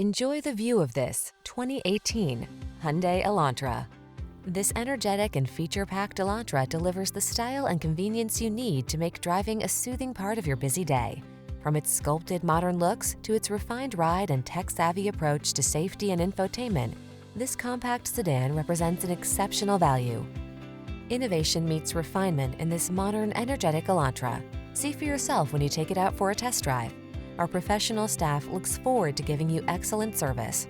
Enjoy the view of this 2018 Hyundai Elantra. This energetic and feature-packed Elantra delivers the style and convenience you need to make driving a soothing part of your busy day. From its sculpted modern looks to its refined ride and tech-savvy approach to safety and infotainment, this compact sedan represents an exceptional value. Innovation meets refinement in this modern, energetic Elantra. See for yourself when you take it out for a test drive. Our professional staff looks forward to giving you excellent service.